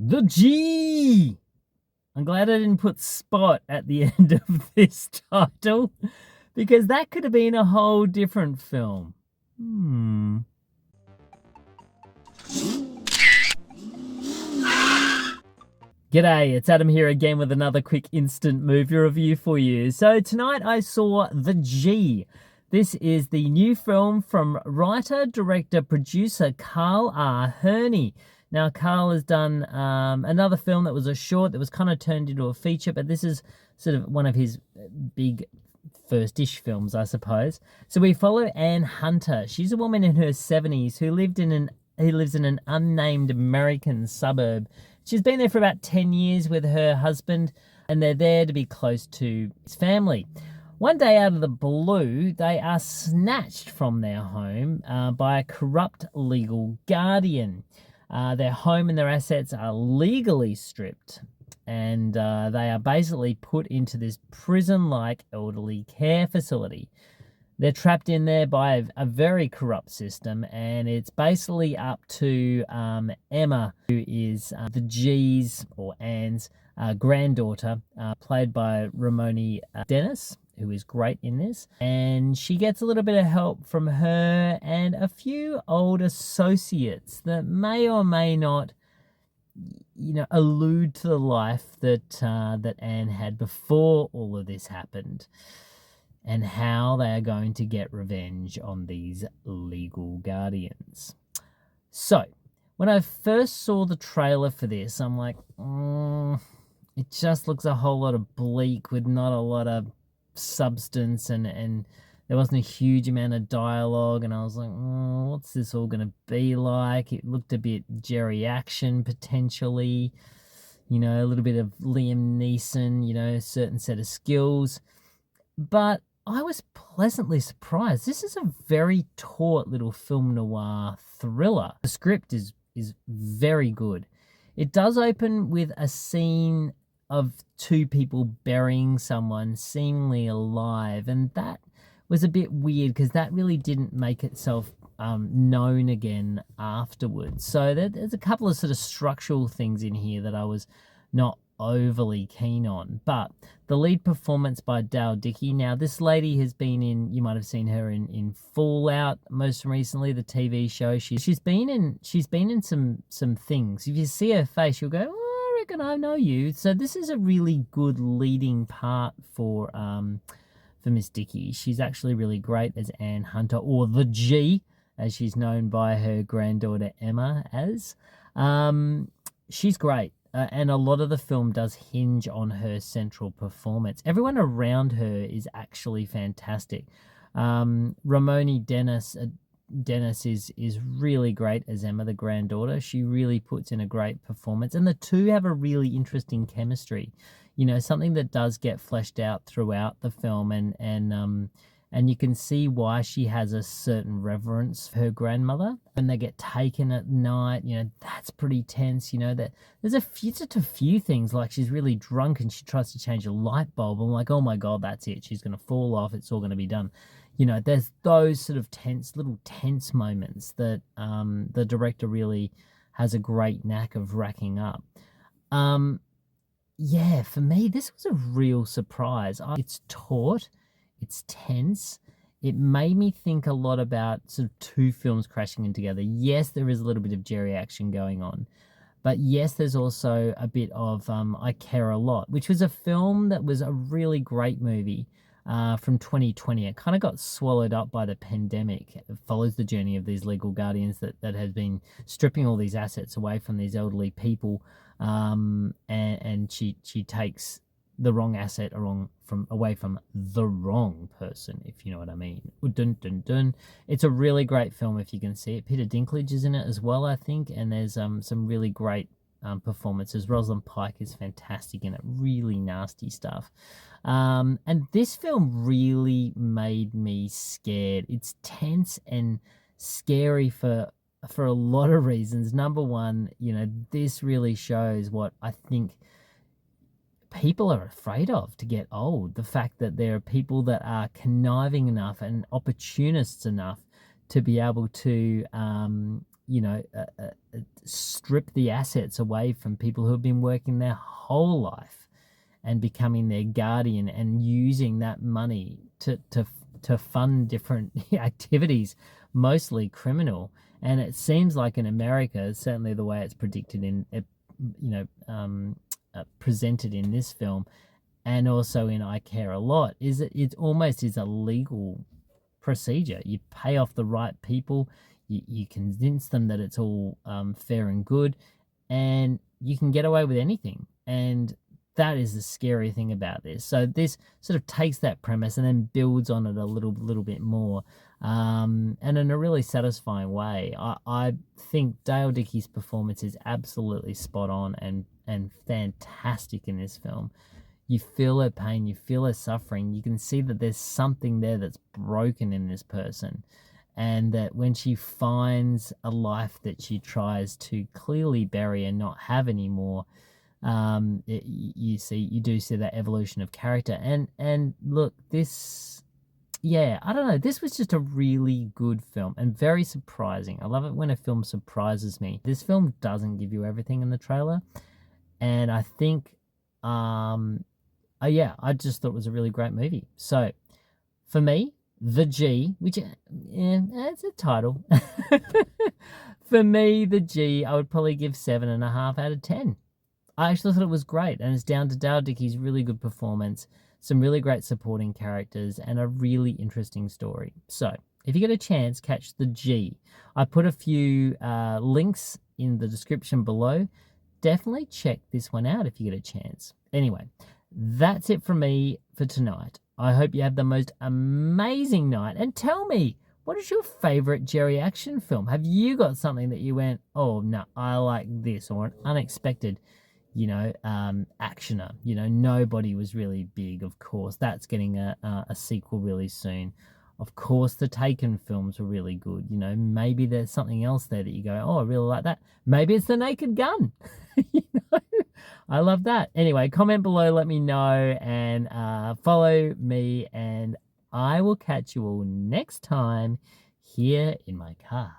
The G. I'm glad I didn't put spot at the end of this title because that could have been a whole different film. G'day, it's Adam here again with another quick instant movie review for you. So tonight I saw The G. This is the new film from writer, director, producer Carl R. Herney. Now, Carl has done another film that was a short that was kind of turned into a feature, but this is sort of one of his big first-ish films, I suppose. So we follow Anne Hunter. She's a woman in her 70s who lives in an unnamed American suburb. She's been there for about 10 years with her husband, and they're there to be close to his family. One day out of the blue, they are snatched from their home by a corrupt legal guardian. Their home and their assets are legally stripped, and they are basically put into this prison-like elderly care facility. They're trapped in there by a very corrupt system, and it's basically up to Emma, who is the G's or Anne's granddaughter, played by Ramoni Dennis, who is great in this. And she gets a little bit of help from her and a few old associates that may or may not, allude to the life that Anne had before all of this happened, and how they are going to get revenge on these legal guardians. So, when I first saw the trailer for this, I'm like, it just looks a whole lot of bleak with not a lot of substance, and there wasn't a huge amount of dialogue, and I was like, what's this all going to be like? It looked a bit Jerry action, potentially, a little bit of Liam Neeson, a certain set of skills. But I was pleasantly surprised. This is a very taut little film noir thriller. The script is very good. It does open with a scene of two people burying someone seemingly alive, and that was a bit weird because that really didn't make itself known again afterwards. So there's a couple of sort of structural things in here that I was not overly keen on. But the lead performance by Dale Dickey. Now, this lady has been in, you might have seen her in Fallout most recently, the TV show. She's been in some things. If you see her face, you'll go, I reckon I know you. So this is a really good leading part for Miss Dickey. She's actually really great as Anne Hunter, or the G, as she's known by her granddaughter Emma as. She's great. And a lot of the film does hinge on her central performance. Everyone around her is actually fantastic. Ramoni Dennis is really great as Emma, the granddaughter. She really puts in a great performance. And the two have a really interesting chemistry. Something that does get fleshed out throughout the film. And you can see why she has a certain reverence for her grandmother. When they get taken at night, that's pretty tense. That there's a few things, like she's really drunk and she tries to change a light bulb. I'm like, oh my God, that's it. She's going to fall off. It's all going to be done. There's those sort of little tense moments that the director really has a great knack of racking up. Yeah, for me, this was a real surprise. It's taut. It's tense. It made me think a lot about sort of two films crashing in together. Yes, there is a little bit of Jerry action going on. But yes, there's also a bit of I Care a Lot, which was a film that was a really great movie from 2020. It kind of got swallowed up by the pandemic. It follows the journey of these legal guardians that have been stripping all these assets away from these elderly people. And she takes the wrong asset away from the wrong person, if you know what I mean. Dun, dun, dun. It's a really great film if you can see it. Peter Dinklage is in it as well, I think, and there's some really great performances. Rosalind Pike is fantastic in it. Really nasty stuff. And this film really made me scared. It's tense and scary for a lot of reasons. Number one, this really shows what I think people are afraid of to get old. The fact that there are people that are conniving enough and opportunists enough to be able to strip the assets away from people who have been working their whole life and becoming their guardian and using that money to fund different activities, mostly criminal. And it seems like in America, certainly the way it's predicted presented in this film, and also in I Care a Lot, is that it almost is a legal procedure. You pay off the right people, you convince them that it's all fair and good, and you can get away with anything. And that is the scary thing about this. So this sort of takes that premise and then builds on it a little bit more, and in a really satisfying way. I think Dale Dickey's performance is absolutely spot on and fantastic in this film. You feel her pain, you feel her suffering, you can see that there's something there that's broken in this person, and that when she finds a life that she tries to clearly bury and not have anymore, you do see that evolution of character. And look, this, yeah, I don't know, this was just a really good film and very surprising. I love it when a film surprises me. This film doesn't give you everything in the trailer, and I think yeah, I just thought it was a really great movie. So for me, The G, which, it's a title. For me, The G, I would probably give 7.5 out of 10. I actually thought it was great, and it's down to Dale Dickey's really good performance, some really great supporting characters, and a really interesting story. So if you get a chance, catch The G. I put a few links in the description below. Definitely check this one out if you get a chance. Anyway, that's it from me for tonight. I hope you have the most amazing night, and tell me, what is your favorite Jerry action film? Have you got something that you went, oh no, I like this, or an unexpected, actioner? Nobody was really big, of course. That's getting a sequel really soon. Of course, the Taken films were really good. Maybe there's something else there that you go, oh, I really like that. Maybe it's The Naked Gun. I love that. Anyway, comment below, let me know, and follow me, and I will catch you all next time here in my car.